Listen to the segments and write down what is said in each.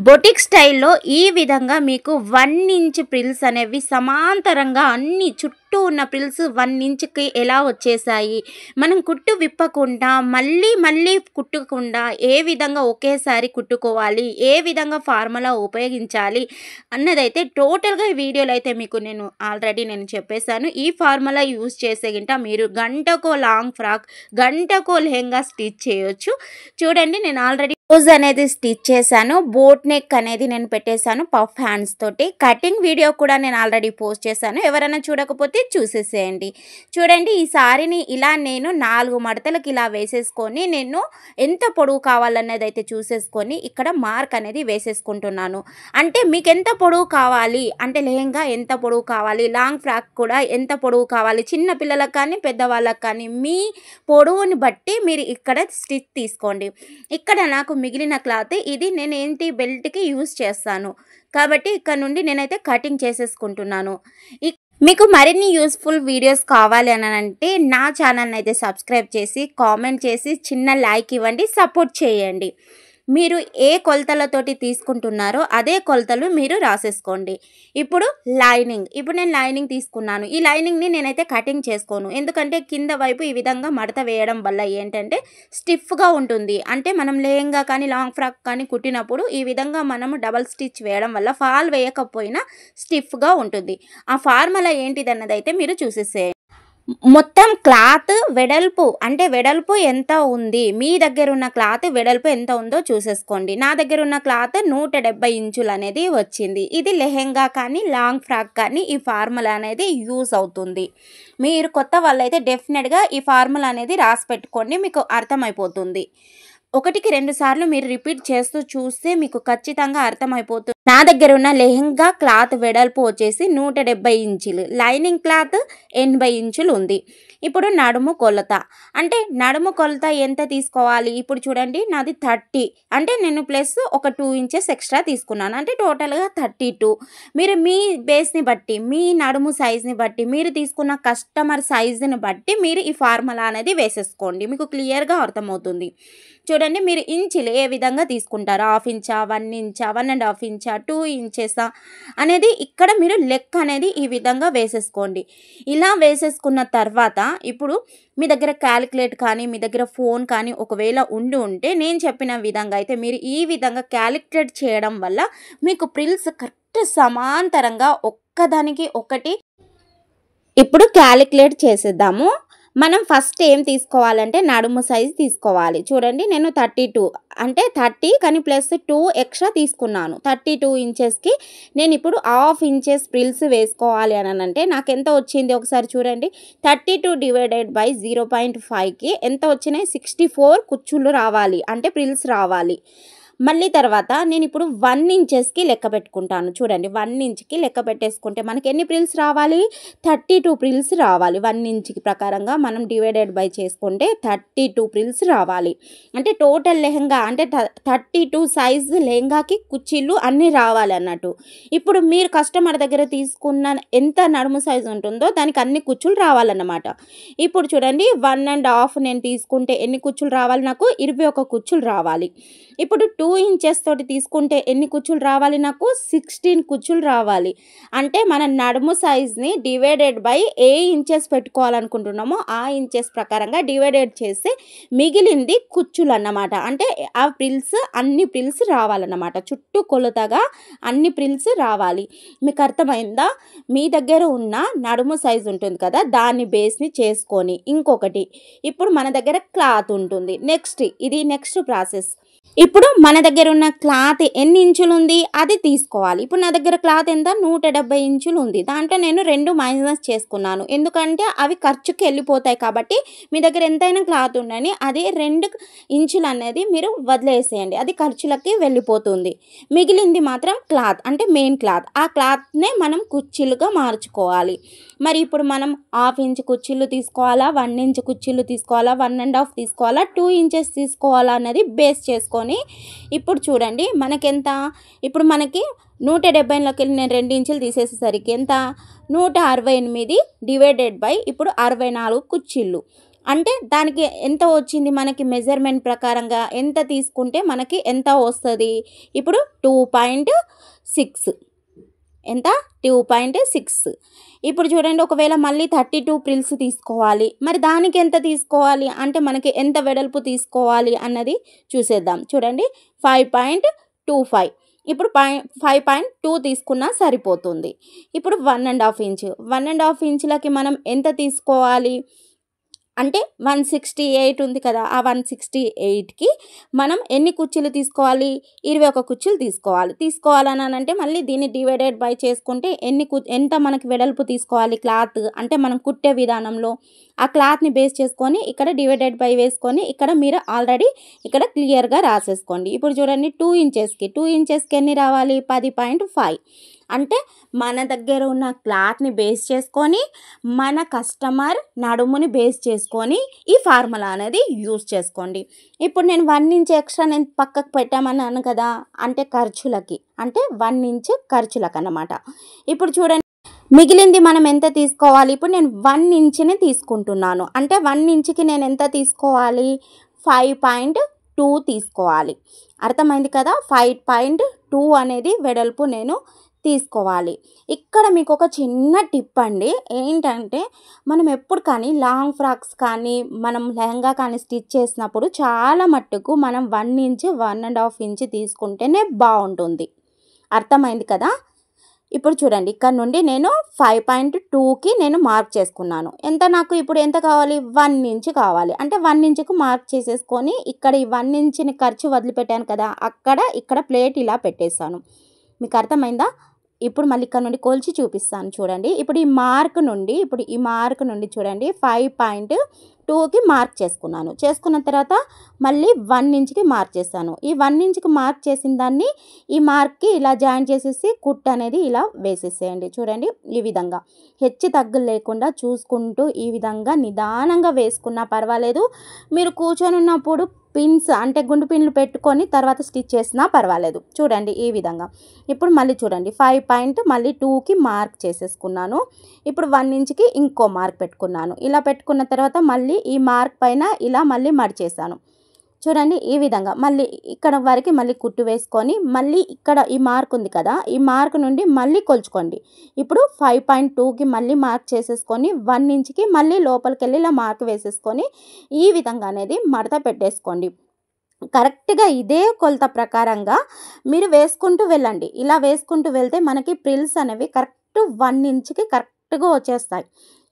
Boutique స్టైల్లో ఈ విధంగా మీకు 1 ఇంచ్ ప్రిల్స్ అనేవి సమాంతరంగా అన్ని చుట్టూ ఉన్న ప్రిల్స్ 1 ఇంచ్కి ఎలా వచ్చేసాయి, మనం కుట్టు విప్పకుండా మళ్ళీ కుట్టకుండా ఏ విధంగా ఒకేసారి కుట్టుకోవాలి, ఏ విధంగా ఫార్ములా ఉపయోగించాలి అన్నదైతే టోటల్గా ఈ వీడియోలో అయితే మీకు నేను ఆల్రెడీ చెప్పేశాను. ఈ ఫార్ములా యూజ్ చేసే గింట మీరు గంటకో లాంగ్ ఫ్రాక్, గంటకో లెహంగా స్టిచ్ చేయొచ్చు. చూడండి, నేను ఆల్రెడీ బ్లౌజ్ అనేది స్టిచ్ చేశాను. బోట్ నెక్ అనేది నేను పెట్టేశాను పఫ్ హ్యాండ్స్ తోటి. కటింగ్ వీడియో కూడా నేను ఆల్రెడీ పోస్ట్ చేశాను, ఎవరైనా చూడకపోతే చూసేసేయండి. చూడండి, ఈ సారీని ఇలా నేను 4 మడతలకు ఇలా వేసేసుకొని నేను ఎంత పొడవు కావాలన్నది అయితే చూసేసుకొని ఇక్కడ మార్క్ అనేది వేసేసుకుంటున్నాను. అంటే మీకు ఎంత పొడవు కావాలి అంటే లెహంగా ఎంత పొడవు కావాలి, లాంగ్ ఫ్రాక్ కూడా ఎంత పొడవు కావాలి, చిన్న పిల్లలకు కానీ పెద్దవాళ్ళకి కానీ మీ పొడవుని బట్టి మీరు ఇక్కడ స్టిచ్ తీసుకోండి. ఇక్కడ నాకు మిగిలిన క్లాత్ ఇది నేను ఏంటి బెల్ట్కి యూజ్ చేస్తాను కాబట్టి ఇక్కడ నుండి నేనైతే కటింగ్ చేసేసుకుంటున్నాను. మీకు మరిన్ని యూస్ఫుల్ వీడియోస్ కావాలి అని అంటే నా ఛానల్ని అయితే సబ్స్క్రైబ్ చేసి కామెంట్ చేసి చిన్న లైక్ ఇవ్వండి, సపోర్ట్ చేయండి. మీరు ఏ కొలతలతోటి తీసుకుంటున్నారో అదే కొలతలు మీరు రాసేసుకోండి. ఇప్పుడు నేను లైనింగ్ తీసుకున్నాను. ఈ లైనింగ్ని నేనైతే కటింగ్ చేసుకోను, ఎందుకంటే కింద వైపు ఈ విధంగా మడత వేయడం వల్ల ఏంటంటే స్టిఫ్గా ఉంటుంది. అంటే మనం లెహంగా కానీ లాంగ్ ఫ్రాక్ కానీ కుట్టినప్పుడు ఈ విధంగా మనము డబల్ స్టిచ్ వేయడం వల్ల ఫాల్ వేయకపోయినా స్టిఫ్గా ఉంటుంది. ఆ ఫార్ములా ఏంటిదన్నది అయితే మీరు చూసేసేయండి. మొత్తం క్లాత్ వెడల్పు ఎంత ఉంది, మీ దగ్గర ఉన్న క్లాత్ వెడల్పు ఎంత ఉందో చూసేసుకోండి. నా దగ్గర ఉన్న క్లాత్ 170 ఇంచులు అనేది వచ్చింది. ఇది లెహెంగా కానీ లాంగ్ ఫ్రాక్ కానీ ఈ ఫార్ములా అనేది యూజ్ అవుతుంది. మీరు కొత్త వాళ్ళైతే డెఫినెట్గా ఈ ఫార్ములా అనేది రాసి పెట్టుకోండి, మీకు అర్థమైపోతుంది. 1కి 2 సార్లు మీరు రిపీట్ చేస్తూ చూస్తే మీకు ఖచ్చితంగా అర్థమైపోతుంది. నా దగ్గర ఉన్న లెహంగా క్లాత్ వెడల్పు వచ్చేసి 170 ఇంచులు, లైనింగ్ క్లాత్ 80 ఇంచులు ఉంది. ఇప్పుడు నడుము కొలత నడుము కొలత ఎంత తీసుకోవాలి, ఇప్పుడు చూడండి నాది 30, అంటే నేను ప్లస్ ఒక 2 ఇంచెస్ ఎక్స్ట్రా తీసుకున్నాను, అంటే టోటల్గా 32. మీరు మీ బేస్ని బట్టి, మీ నడుము సైజ్ని బట్టి, మీరు తీసుకున్న కస్టమర్ సైజుని బట్టి మీరు ఈ ఫార్ములా అనేది వేసేసుకోండి, మీకు క్లియర్గా అర్థమవుతుంది. చూడండి, మీరు ఇంచులు ఏ విధంగా తీసుకుంటారు, 1/2 ఇంచా, 1 ఇంచా, 1.5 ఇంచా, 2 ఇంచెసా అనేది ఇక్కడ మీరు లెక్క అనేది ఈ విధంగా వేసేసుకోండి. ఇలా వేసేసుకున్న తర్వాత ఇప్పుడు మీ దగ్గర క్యాలిక్యులేట్ కానీ మీ దగ్గర ఫోన్ కానీ ఒకవేళ ఉంటే నేను చెప్పిన విధంగా అయితే మీరు ఈ విధంగా క్యాలిక్యులేట్ చేయడం వల్ల మీకు ప్రిల్స్ కరెక్ట్ సమాంతరంగా ఒక్కదానికి ఒకటి. ఇప్పుడు క్యాలిక్యులేట్ చేసేద్దాము. మనం ఫస్ట్ ఏం తీసుకోవాలంటే నడుము సైజ్ తీసుకోవాలి. చూడండి, నేను 32 అంటే 30 కానీ ప్లస్ 2 ఎక్స్ట్రా తీసుకున్నాను. 32 ఇంచెస్కి నేను ఇప్పుడు 1/2 ఇంచెస్ ప్రిల్స్ వేసుకోవాలి అని అంటే నాకు ఎంత వచ్చింది ఒకసారి చూడండి. 32 డివైడెడ్ బై 0.5కి ఎంత వచ్చినాయి, 64 కుచ్చుళ్ళు రావాలి, అంటే ప్రిల్స్ రావాలి. మళ్ళీ తర్వాత నేను ఇప్పుడు 1 ఇంచెస్కి లెక్క పెట్టుకుంటాను. చూడండి, 1 ఇంచ్కి లెక్క పెట్టేసుకుంటే మనకి ఎన్ని ప్రిల్స్ రావాలి, 32 ప్రిల్స్ రావాలి. 1 ఇంచ్కి ప్రకారంగా మనం డివైడెడ్ బై చేసుకుంటే 32 ప్రిల్స్ రావాలి. అంటే టోటల్ లెహంగా అంటే 32 సైజ్ లెహంగాకి కుచ్చిళ్ళు అన్నీ రావాలి అన్నట్టు. ఇప్పుడు మీరు కస్టమర్ దగ్గర తీసుకున్న ఎంత నడుము సైజు ఉంటుందో దానికి అన్ని కుచ్చులు రావాలన్నమాట. ఇప్పుడు చూడండి, 1.5 నేను తీసుకుంటే ఎన్ని కుచ్చులు రావాలి, నాకు 21 కుచ్చులు రావాలి. ఇప్పుడు 2 ఇంచెస్ తోటి తీసుకుంటే ఎన్ని కుచ్చులు రావాలి, నాకు 16 కుచ్చులు రావాలి. అంటే మన నడుము సైజ్ని డివైడెడ్ బై ఏ ఇంచెస్ పెట్టుకోవాలనుకుంటున్నామో ఆ ఇంచెస్ ప్రకారంగా డివైడెడ్ చేస్తే మిగిలింది కుచ్చులు అన్నమాట. అంటే ఆ ప్రిల్స్ అన్ని ప్రిల్స్ రావాలన్నమాట, చుట్టూ కొలతగా అన్ని ప్రిల్స్ రావాలి. మీకు అర్థమైందా? మీ దగ్గర ఉన్న నడుము సైజ్ ఉంటుంది కదా, దాన్ని బేస్ని చేసుకొని ఇంకొకటి ఇప్పుడు మన దగ్గర క్లాత్ ఉంటుంది. ఇది నెక్స్ట్ ప్రాసెస్. ఇప్పుడు మన దగ్గర ఉన్న క్లాత్ ఎన్ని ఇంచులు ఉంది అది తీసుకోవాలి. ఇప్పుడు నా దగ్గర క్లాత్ ఎంత, 170 ఇంచులు ఉంది. దాంట్లో నేను 2 మైనస్ చేసుకున్నాను, ఎందుకంటే అవి ఖర్చుకి వెళ్ళిపోతాయి కాబట్టి. మీ దగ్గర ఎంతైనా క్లాత్ ఉండని అది 2 ఇంచులు అనేది మీరు వదిలేసేయండి, అది ఖర్చులకి వెళ్ళిపోతుంది. మిగిలింది మాత్రం క్లాత్, అంటే మెయిన్ క్లాత్. ఆ క్లాత్నే మనం కుర్చీలుగా మార్చుకోవాలి. మరి ఇప్పుడు మనం 1/2 ఇంచ్ కుర్చీలు తీసుకోవాలా, 1 ఇంచ్ కుర్చీలు తీసుకోవాలా, 1.5 తీసుకోవాలా, 2 ఇంచెస్ తీసుకోవాలా అన్నది బేస్ చేసుకొని ఇప్పుడు చూడండి మనకెంత. ఇప్పుడు మనకి 170లోకి వెళ్ళి నేను 2 ఇంచులు తీసేసేసరికి ఎంత, 168 డివైడెడ్ బై ఇప్పుడు 64 కుర్చీళ్ళు. అంటే దానికి ఎంత వచ్చింది మనకి మెజర్మెంట్ ప్రకారంగా ఎంత తీసుకుంటే మనకి ఎంత వస్తుంది? ఇప్పుడు 2.6 ఎంత? 2.6. ఇప్పుడు చూడండి, ఒకవేళ మళ్ళీ 32 ప్రిల్స్ తీసుకోవాలి. మరి దానికి ఎంత తీసుకోవాలి? అంటే మనకి ఎంత వెడల్పు తీసుకోవాలి అన్నది చూసేద్దాం. చూడండి, 5.25. ఇప్పుడు 5.2 తీసుకున్నా సరిపోతుంది. ఇప్పుడు 1.5 ఇంచ్. 1.5 ఇంచులకి మనం ఎంత తీసుకోవాలి? అంటే 168 ఉంది కదా, ఆ 168కి మనం ఎన్ని కుర్చీలు తీసుకోవాలి? 21 కుర్చీలు తీసుకోవాలని అంటే మళ్ళీ దీన్ని డివైడెడ్ బై చేసుకుంటే ఎంత మనకి వెడల్పు తీసుకోవాలి క్లాత్ అంటే మనం కుట్టే విధానంలో ఆ క్లాత్ని బేస్ చేసుకొని ఇక్కడ డివైడెడ్ బై వేసుకొని ఇక్కడ మీరు ఆల్రెడీ ఇక్కడ క్లియర్గా రాసేసుకోండి. ఇప్పుడు చూడండి, 2 ఇంచెస్కి ఎన్ని రావాలి? 10.5. అంటే మన దగ్గర ఉన్న క్లాత్ని బేస్ చేసుకొని మన కస్టమర్ నడుముని బేస్ చేసుకొని ఈ ఫార్ములా అనేది యూస్ చేసుకోండి. ఇప్పుడు నేను 1 ఇంచ్ ఎక్స్ట్రా నేను పక్కకు పెట్టామన్నాను కదా, అంటే ఖర్చులకి, అంటే 1 ఇంచ్ ఖర్చులకు అన్నమాట. ఇప్పుడు చూడండి, మిగిలింది మనం ఎంత తీసుకోవాలి? ఇప్పుడు నేను 1 ఇంచ్ని తీసుకుంటున్నాను. అంటే 1 ఇంచ్కి నేను ఎంత తీసుకోవాలి? 5.2 తీసుకోవాలి. అర్థమైంది కదా? 5.2 అనేది వెడల్పు నేను తీసుకోవాలి. ఇక్కడ మీకు ఒక చిన్న టిప్ అండి. ఏంటంటే మనం ఎప్పుడు కానీ లాంగ్ ఫ్రాక్స్ కానీ మనం లెహంగా కానీ స్టిచ్ చేసినప్పుడు చాలా మట్టుకు మనం 1 ఇంచ్ 1.5 ఇంచ్ తీసుకుంటేనే బాగుంటుంది. అర్థమైంది కదా? ఇప్పుడు చూడండి, ఇక్కడ నుండి నేను 5.2కి నేను మార్క్ చేసుకున్నాను. ఎంత నాకు ఇప్పుడు ఎంత కావాలి? 1 ఇంచ్ కావాలి. అంటే 1 ఇంచ్కు మార్క్ చేసేసుకొని ఇక్కడ ఈ 1 ఇంచ్ని ఖర్చు వదిలిపెట్టాను కదా, ఇక్కడ ప్లేట్ ఇలా పెట్టేశాను. మీకు అర్థమైందా? ఇప్పుడు మళ్ళీ ఇక్కడ నుండి కొలిచి చూపిస్తాను చూడండి. ఇప్పుడు ఈ మార్క్ నుండి చూడండి 5.2కి మార్క్ చేసుకున్న తర్వాత మళ్ళీ 1 ఇంచ్కి మార్క్ చేశాను. ఈ 1 ఇంచ్కి మార్క్ చేసిన దాన్ని ఈ మార్క్కి ఇలా జాయిన్ చేసేసి కుట్ అనేది ఇలా వేసేసేయండి. చూడండి, ఈ విధంగా హెచ్చు తగ్గులు లేకుండా చూసుకుంటూ ఈ విధంగా నిదానంగా వేసుకున్నా పర్వాలేదు. మీరు కూర్చొని ఉన్నప్పుడు పిన్స్ అంటే గుండు పిన్లు పెట్టుకొని తర్వాత స్టిచ్ చేసినా పర్వాలేదు. చూడండి, ఈ విధంగా. ఇప్పుడు మళ్ళీ చూడండి, 5.2కి మార్క్ చేసేసుకున్నాను. ఇప్పుడు 1 ఇంచ్కి ఇంకో మార్క్ పెట్టుకున్నాను. ఇలా పెట్టుకున్న తర్వాత మళ్ళీ ఈ మార్క్ పైన ఇలా మళ్ళీ మడిచేసాను. చూడండి, ఈ విధంగా మళ్ళీ ఇక్కడ వరకు మళ్ళీ కుట్టు వేసుకొని మళ్ళీ ఇక్కడ ఈ మార్క్ ఉంది కదా, ఈ మార్క్ నుండి మళ్ళీ కొలుచుకోండి. ఇప్పుడు 5.2కి మళ్ళీ మార్క్ చేసేసుకొని 1 ఇంచ్కి మళ్ళీ లోపలికి వెళ్ళి ఇలా మార్క్ వేసేసుకొని ఈ విధంగా అనేది మడత పెట్టేసుకోండి. కరెక్ట్గా ఇదే కొలత ప్రకారంగా మీరు వేసుకుంటూ వెళ్ళండి. ఇలా వేసుకుంటూ వెళ్తే మనకి ప్రిల్స్ అనేవి కరెక్ట్ 1 ఇంచ్కి కరెక్ట్గా వచ్చేస్తాయి.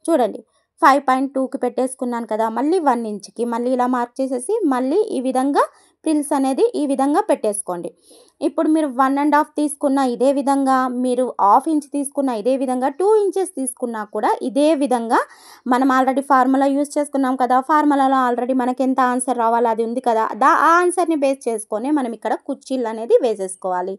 చూడండి, 5.2కి పెట్టేసుకున్నాను కదా, మళ్ళీ 1 ఇంచ్కి మళ్ళీ ఇలా మార్క్ చేసేసి మళ్ళీ ఈ విధంగా ప్రిల్స్ అనేది ఈ విధంగా పెట్టేసుకోండి. ఇప్పుడు మీరు 1.5 తీసుకున్న ఇదే విధంగా, మీరు 1/2 ఇంచ్ తీసుకున్న ఇదే విధంగా, 2 ఇంచెస్ తీసుకున్నా కూడా ఇదే విధంగా మనం ఆల్రెడీ ఫార్ములా యూస్ చేసుకున్నాం కదా, ఫార్ములాలో ఆల్రెడీ మనకి ఎంత ఆన్సర్ రావాలో అది ఉంది కదా, ఆ ఆన్సర్ని బేస్ చేసుకొని మనం ఇక్కడ కుర్చీలు అనేది వేసేసుకోవాలి.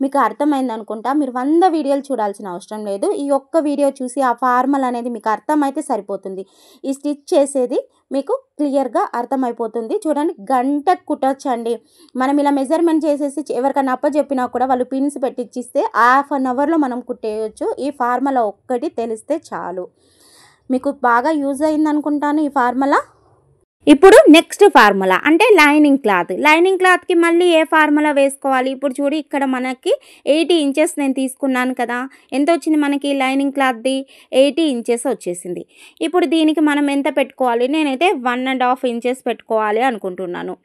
మీకు అర్థమైంది అనుకుంటా. మీరు 100 వీడియోలు చూడాల్సిన అవసరం లేదు. ఈ ఒక్క వీడియో చూసి ఆ ఫార్ములా అనేది మీకు అర్థమైతే సరిపోతుంది. ఈ స్టిచ్ చేసేది మీకు క్లియర్గా అర్థమైపోతుంది. చూడండి, గంటకు కుట్టొచ్చండి. మనం ఇలా మెజర్మెంట్ చేసేసి ఎవరికైనా అప్పచెప్పినా కూడా వాళ్ళు పిన్స్ పెట్టిచ్చిస్తే హాఫ్ అన్ అవర్లో మనం కుట్టేయచ్చు. ఈ ఫార్ములా ఒక్కటి తెలిస్తే చాలు. మీకు బాగా యూజ్ అయింది అనుకుంటాను ఈ ఫార్ములా. ఇప్పుడు నెక్స్ట్ ఫార్ములా అంటే లైనింగ్ క్లాత్కి మళ్ళీ ఏ ఫార్ములా వేసుకోవాలి? ఇప్పుడు చూడు, ఇక్కడ మనకి 80 ఇంచెస్ నేను తీసుకున్నాను కదా, ఎంత వచ్చింది మనకి లైనింగ్ క్లాత్ది? 80 ఇంచెస్ వచ్చేసింది. ఇప్పుడు దీనికి మనం ఎంత పెట్టుకోవాలి? నేనైతే 1.5 ఇంచెస్ పెట్టుకోవాలి అనుకుంటున్నాను.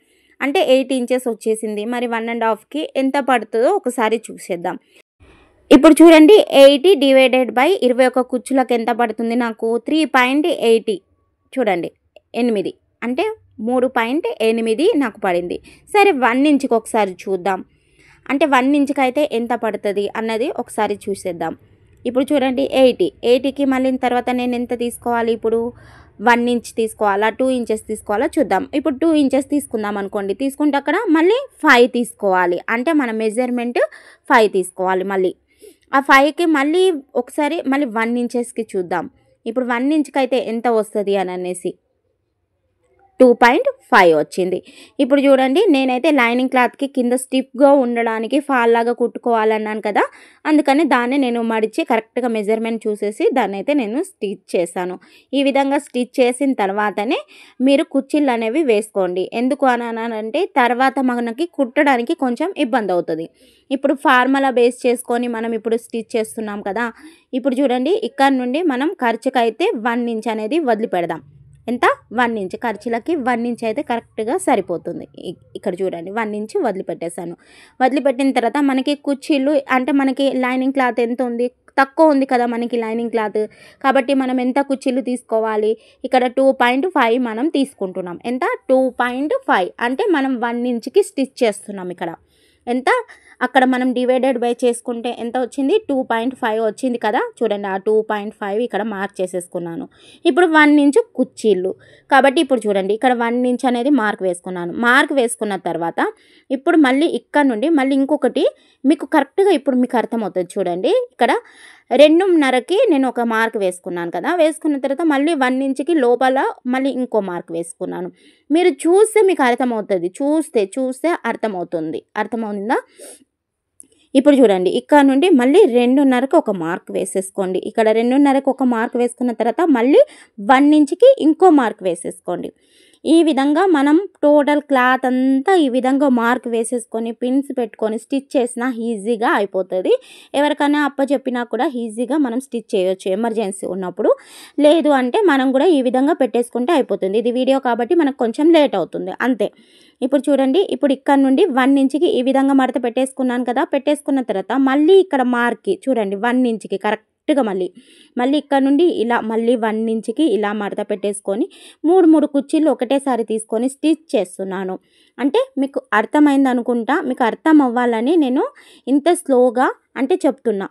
అంటే 80 ఇంచెస్ వచ్చేసింది. మరి 1.5కి ఎంత పడుతుందో ఒకసారి చూసేద్దాం. ఇప్పుడు చూడండి, 80 డివైడెడ్ బై 21 కుచ్చులకు ఎంత పడుతుంది నాకు? 3.80. చూడండి, 8 అంటే 3.8 నాకు పడింది. సరే, 1 ఇంచ్కి ఒకసారి చూద్దాం. అంటే 1 ఇంచ్కి అయితే ఎంత పడుతుంది అన్నది ఒకసారి చూసేద్దాం. ఇప్పుడు చూడండి, 80కి మళ్ళీ తర్వాత నేను ఎంత తీసుకోవాలి? ఇప్పుడు 1 ఇంచ్ తీసుకోవాలా, 2 ఇంచెస్ తీసుకోవాలా చూద్దాం. ఇప్పుడు 2 ఇంచెస్ తీసుకుందాం అనుకోండి. తీసుకుంటే అక్కడ మళ్ళీ 5 తీసుకోవాలి. అంటే మన మెజర్మెంట్ 5 తీసుకోవాలి. మళ్ళీ ఆ 5కి మళ్ళీ ఒకసారి మళ్ళీ 1 ఇంచెస్కి చూద్దాం. ఇప్పుడు 1 ఇంచ్కి అయితే ఎంత వస్తుంది అని అనేసి 2.5 వచ్చింది. ఇప్పుడు చూడండి, నేనైతే లైనింగ్ క్లాత్కి కింద స్టిఫ్గా ఉండడానికి ఫాల్ లాగా కుట్టుకోవాలన్నాను కదా, అందుకని దాన్ని నేను మడిచి కరెక్ట్గా మెజర్మెంట్ చూసేసి దాన్ని అయితే నేను స్టిచ్ చేశాను. ఈ విధంగా స్టిచ్ చేసిన తర్వాతనే మీరు కుచ్చిళ్ళు అనేవి వేసుకోండి. ఎందుకు అనంటే తర్వాత మనకి కుట్టడానికి కొంచెం ఇబ్బంది అవుతుంది. ఇప్పుడు ఫార్ములా బేస్ చేసుకొని మనం ఇప్పుడు స్టిచ్ చేస్తున్నాం కదా, ఇప్పుడు చూడండి ఇక్కడ నుండి మనం ఖర్చుకైతే 1 ఇంచ్ అనేది వదిలిపెడదాం. ఎంత? 1 ఇంచ్. ఖర్చులకి 1 ఇంచ్ అయితే కరెక్ట్గా సరిపోతుంది. ఇక్కడ చూడండి 1 ఇంచ్ వదిలిపెట్టేశాను. వదిలిపెట్టిన తర్వాత మనకి కుచ్చిళ్ళు అంటే మనకి లైనింగ్ క్లాత్ ఎంత ఉంది? తక్కువ ఉంది కదా మనకి లైనింగ్ క్లాత్. కాబట్టి మనం ఎంత కుచ్చిళ్ళు తీసుకోవాలి? ఇక్కడ 2.5 మనం తీసుకుంటున్నాం. ఎంత? 2.5 అంటే మనం 1 ఇంచ్కి స్టిచ్ చేస్తున్నాం. ఇక్కడ ఎంత? అక్కడ మనం డివైడెడ్ బై చేసుకుంటే ఎంత వచ్చింది? 2.5 వచ్చింది కదా. చూడండి, ఆ 2.5 ఇక్కడ మార్క్ చేసేసుకున్నాను. ఇప్పుడు 1 ఇంచ్ కుచ్చిళ్ళు కాబట్టి ఇప్పుడు చూడండి, ఇక్కడ 1 ఇంచ్ అనేది మార్క్ వేసుకున్నాను. మార్క్ వేసుకున్న తర్వాత ఇప్పుడు మళ్ళీ ఇక్కడ నుండి మళ్ళీ ఇంకొకటి మీకు కరెక్ట్గా ఇప్పుడు మీకు అర్థమవుతుంది. చూడండి, ఇక్కడ 2.5కి నేను ఒక మార్క్ వేసుకున్నాను కదా. వేసుకున్న తర్వాత మళ్ళీ 1 ఇంచ్కి లోపల మళ్ళీ ఇంకో మార్క్ వేసుకున్నాను. మీరు చూస్తే మీకు అర్థమవుతుంది. చూస్తే అర్థమవుతుంది. అర్థమవుతుందా? ఇప్పుడు చూడండి, ఇక్కడ నుండి మళ్ళీ 2.5కి ఒక మార్క్ వేసేసుకోండి. ఇక్కడ 2.5కి ఒక మార్క్ వేసుకున్న తర్వాత మళ్ళీ 1 ఇంచ్కి ఇంకో మార్క్ వేసేసుకోండి. ఈ విధంగా మనం టోటల్ క్లాత్ అంతా ఈ విధంగా మార్క్ వేసేసుకొని పిన్స్ పెట్టుకొని స్టిచ్ చేసినా ఈజీగా అయిపోతుంది. ఎవరికైనా అప్పచెప్పినా కూడా ఈజీగా మనం స్టిచ్ చేయొచ్చు ఎమర్జెన్సీ ఉన్నప్పుడు. లేదు అంటే మనం కూడా ఈ విధంగా పెట్టేసుకుంటే అయిపోతుంది. ఇది వీడియో కాబట్టి మనకు కొంచెం లేట్ అవుతుంది అంతే. ఇప్పుడు చూడండి, ఇప్పుడు ఇక్కడ నుండి 1 ఇంచ్కి ఈ విధంగా మడత పెట్టేసుకున్నాను కదా. పెట్టేసుకున్న తర్వాత మళ్ళీ ఇక్కడ మార్క్కి చూడండి 1 ఇంచ్కి కరెక్ట్గా మళ్ళీ ఇక్కడ నుండి ఇలా మళ్ళీ 1 ఇంచ్కి ఇలా మడత పెట్టేసుకొని 3 కుచ్చిళ్ళు ఒకటేసారి తీసుకొని స్టిచ్ చేస్తున్నాను. అంటే మీకు అర్థమైంది అనుకుంటా. మీకు అర్థం అవ్వాలని నేను ఇంత స్లోగా అంటే చెప్తున్నా.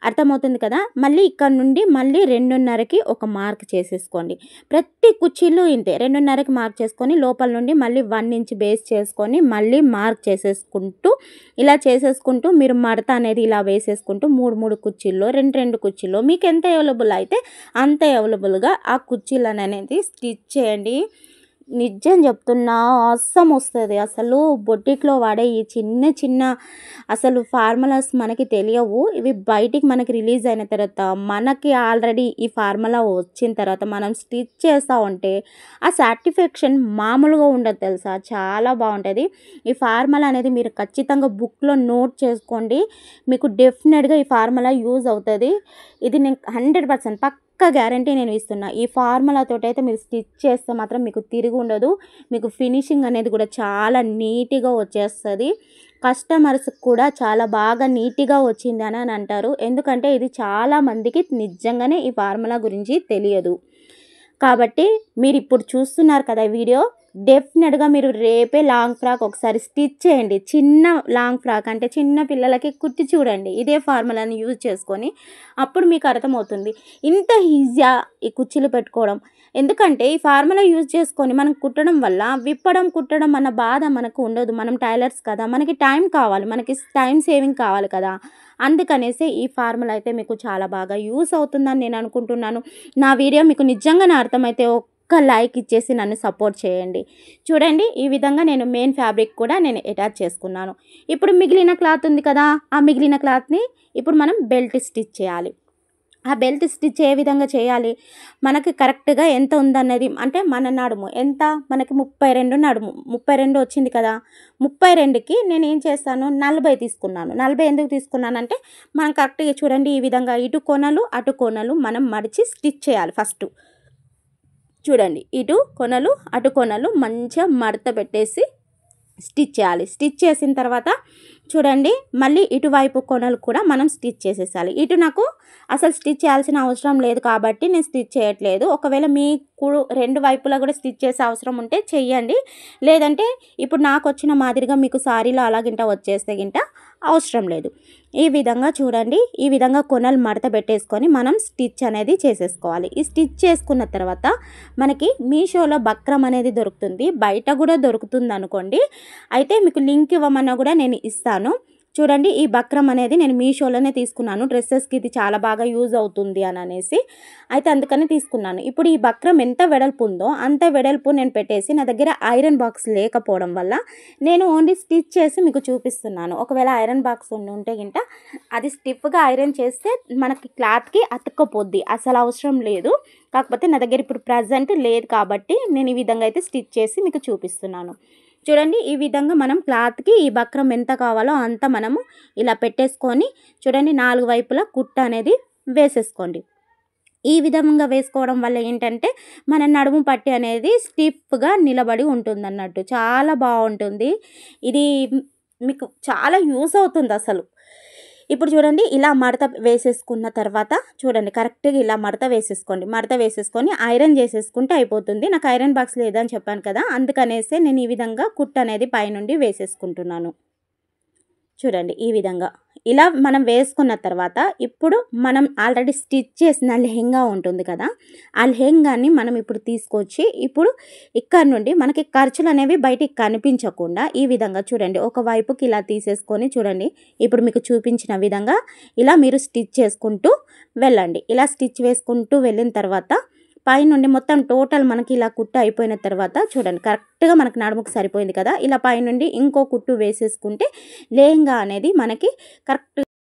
అర్థమవుతుంది కదా. మళ్ళీ ఇక్కడ నుండి మళ్ళీ 2.5కి ఒక మార్క్ చేసేసుకోండి. ప్రతి కుచ్చిళ్ళు ఇంతే 2.5కి మార్క్ చేసుకొని లోపల నుండి మళ్ళీ 1 ఇంచ్ బేస్ చేసుకొని మళ్ళీ మార్క్ చేసేసుకుంటూ ఇలా చేసేసుకుంటూ మీరు మడత అనేది ఇలా వేసేసుకుంటూ 3 కుచ్చిళ్ళు 2 కుచ్చిళ్ళు మీకు ఎంత అవైలబుల్ అయితే అంత అవైలబుల్గా ఆ కుచ్చిళ్ళు అనేది స్టిచ్ చేయండి. నిజం చెప్తున్నా, అవసరం వస్తుంది. అసలు బొటిక్లో వాడే ఈ చిన్న అసలు ఫార్ములాస్ మనకి తెలియవు. ఇవి బయటికి మనకి రిలీజ్ అయిన తర్వాత మనకి ఆల్రెడీ ఈ ఫార్ములా వచ్చిన తర్వాత మనం స్టిచ్ చేస్తూ ఉంటే ఆ సాటిస్ఫాక్షన్ మామూలుగా ఉండదు తెలుసా. చాలా బాగుంటుంది. ఈ ఫార్ములా అనేది మీరు ఖచ్చితంగా బుక్లో నోట్ చేసుకోండి. మీకు డెఫినెట్గా ఈ ఫార్ములా యూజ్ అవుతుంది. ఇది నేను 100% పక్క గ్యారంటీ నేను ఇస్తున్నా. ఈ ఫార్ములాతో అయితే మీరు స్టిచ్ చేస్తే మాత్రం మీకు తిరిగి ఉండదు. మీకు ఫినిషింగ్ అనేది కూడా చాలా నీట్గా వచ్చేస్తుంది. కస్టమర్స్ కూడా చాలా బాగా నీట్గా వచ్చింది అని అంటారు. ఎందుకంటే ఇది చాలా మందికి నిజంగానే ఈ ఫార్ములా గురించి తెలియదు. కాబట్టి మీరు ఇప్పుడు చూస్తున్నారు కదా వీడియో, డెఫినెట్గా మీరు రేపే లాంగ్ ఫ్రాక్ ఒకసారి స్టిచ్ చేయండి. చిన్న లాంగ్ ఫ్రాక్ అంటే చిన్న పిల్లలకి కుట్టి చూడండి ఇదే ఫార్ములాని యూజ్ చేసుకొని. అప్పుడు మీకు అర్థమవుతుంది ఇంత ఈజీగా ఈ కుర్చీలు పెట్టుకోవడం. ఎందుకంటే ఈ ఫార్ములా యూజ్ చేసుకొని మనం కుట్టడం వల్ల కుట్టడం అన్న బాధ మనకు ఉండదు. మనం టైలర్స్ కదా, మనకి టైం కావాలి, మనకి టైం సేవింగ్ కావాలి కదా. అందుకనేసి ఈ ఫార్ములా అయితే మీకు చాలా బాగా యూస్ అవుతుందని నేను అనుకుంటున్నాను. నా వీడియో మీకు నిజంగానే అర్థమైతే ఒక్క లైక్ ఇచ్చేసి నన్ను సపోర్ట్ చేయండి. చూడండి, ఈ విధంగా నేను మెయిన్ ఫ్యాబ్రిక్ కూడా నేను అటాచ్ చేసుకున్నాను. ఇప్పుడు మిగిలిన క్లాత్ ఉంది కదా, ఆ మిగిలిన క్లాత్ని ఇప్పుడు మనం బెల్ట్ స్టిచ్ చేయాలి. ఆ బెల్ట్ స్టిచ్ ఏ విధంగా చేయాలి, మనకి కరెక్ట్గా ఎంత ఉందన్నది అంటే మన నడుము ఎంత, మనకి 32 నడుము 32 వచ్చింది కదా. 32కి నేను ఏం చేస్తాను 40 తీసుకున్నాను. 40 ఎందుకు తీసుకున్నానంటే మనం కరెక్ట్గా చూడండి ఈ విధంగా ఇటు కొనలు అటు కొనలు మనం మడిచి స్టిచ్ చేయాలి. ఫస్ట్ చూడండి, ఇటు కొనలు అటు కొనలు మంచిగా మడత పెట్టేసి స్టిచ్ చేయాలి. స్టిచ్ చేసిన తర్వాత చూడండి మళ్ళీ ఇటువైపు కొనలు కూడా మనం స్టిచ్ చేసేసాలి. ఇటు నాకు అసలు స్టిచ్ చేయాల్సిన అవసరం లేదు కాబట్టి నేను స్టిచ్ చేయట్లేదు. ఒకవేళ మీకు 2 వైపులా కూడా స్టిచ్ చేసే అవసరం ఉంటే చెయ్యండి. లేదంటే ఇప్పుడు నాకు వచ్చిన మాదిరిగా మీకు సారీలో అలాగింట వచ్చేస్తే గింట అవసరం లేదు. ఈ విధంగా చూడండి, ఈ విధంగా కొనలు మడత పెట్టేసుకొని మనం స్టిచ్ అనేది చేసేసుకోవాలి. ఈ స్టిచ్ చేసుకున్న తర్వాత మనకి మీషోలో బక్రం అనేది దొరుకుతుంది, బయట కూడా దొరుకుతుంది అనుకోండి. అయితే మీకు లింక్ ఇవ్వమన్నా కూడా నేను ఇస్తాను. చూడండి ఈ బక్రం అనేది నేను మీషోలోనే తీసుకున్నాను. డ్రెస్సెస్‌కి ఇది చాలా బాగా యూజ్ అవుతుంది అనేసి. అయితే అందుకని తీసుకున్నాను. ఇప్పుడు ఈ బక్రం ఎంత వెడల్పు ఉందో అంత వెడల్పు నేను పెట్టేసి నా దగ్గర ఐరన్ బాక్స్ లేకపోవడం వల్ల నేను ఓన్లీ స్టిచ్ చేసి మీకు చూపిస్తున్నాను. ఒకవేళ ఐరన్ బాక్స్ ఉంటే గింట అది స్టిఫ్‌గా ఐరన్ చేస్తే మనకి క్లాత్‌కి అతుక్కపోద్ది. అసలు అవసరం లేదు. కాకపోతే నా దగ్గర ఇప్పుడు ప్రెజెంట్ లేదు కాబట్టి నేను ఈ విధంగా అయితే స్టిచ్ చేసి మీకు చూపిస్తున్నాను. చూడండి ఈ విధంగా మనం క్లాత్‌కి ఈ బక్రం ఎంత కావాలో అంత మనము ఇలా పెట్టేసుకొని చూడండి 4 వైపులా కుట్టు అనేది వేసేసుకోండి. ఈ విధంగా వేసుకోవడం వల్ల ఏంటంటే మన నడుము పట్టి అనేది స్టిఫ్‌గా నిలబడి ఉంటుందన్నట్టు. చాలా బావుంటుంది. ఇది మీకు చాలా యూజ్ అవుతుందసలు. ఇప్పుడు చూడండి ఇలా మడత వేసేసుకున్న తర్వాత చూడండి కరెక్ట్‌గా ఇలా మడత వేసేసుకోండి. మడత వేసేసుకొని ఐరన్ చేసేసుకుంటే అయిపోతుంది. నాకు ఐరన్ బాక్స్ లేదని చెప్పాను కదా! అందుకనేసే నేను ఈ విధంగా కుట్టు అనేది పైనుండి వేసేసుకుంటున్నాను. చూడండి ఈ విధంగా. ఇలా మనం వేసుకున్న తర్వాత ఇప్పుడు మనం ఆల్రెడీ స్టిచ్ చేసిన లెహెంగా ఉంటుంది కదా! ఆ లెహెంగాని మనం ఇప్పుడు తీసుకొచ్చి ఇప్పుడు ఇక్కడ నుండి మనకి ఖర్చులనేవి బయటికి కనిపించకుండా ఈ విధంగా చూడండి ఒక వైపుకి ఇలా తీసేసుకొని చూడండి ఇప్పుడు మీకు చూపించిన విధంగా ఇలా మీరు స్టిచ్ చేసుకుంటూ వెళ్ళండి. ఇలా స్టిచ్ వేసుకుంటూ వెళ్ళిన తర్వాత పైనుండి మొత్తం టోటల్ మనకి ఇలా కుట్టు అయిపోయిన తర్వాత చూడండి కరెక్ట్‌గా మనకి నడుముకు సరిపోయింది కదా! ఇలా పైనుండి ఇంకో కుట్టు వేసేసుకుంటే లెహెంగా అనేది మనకి కరెక్ట్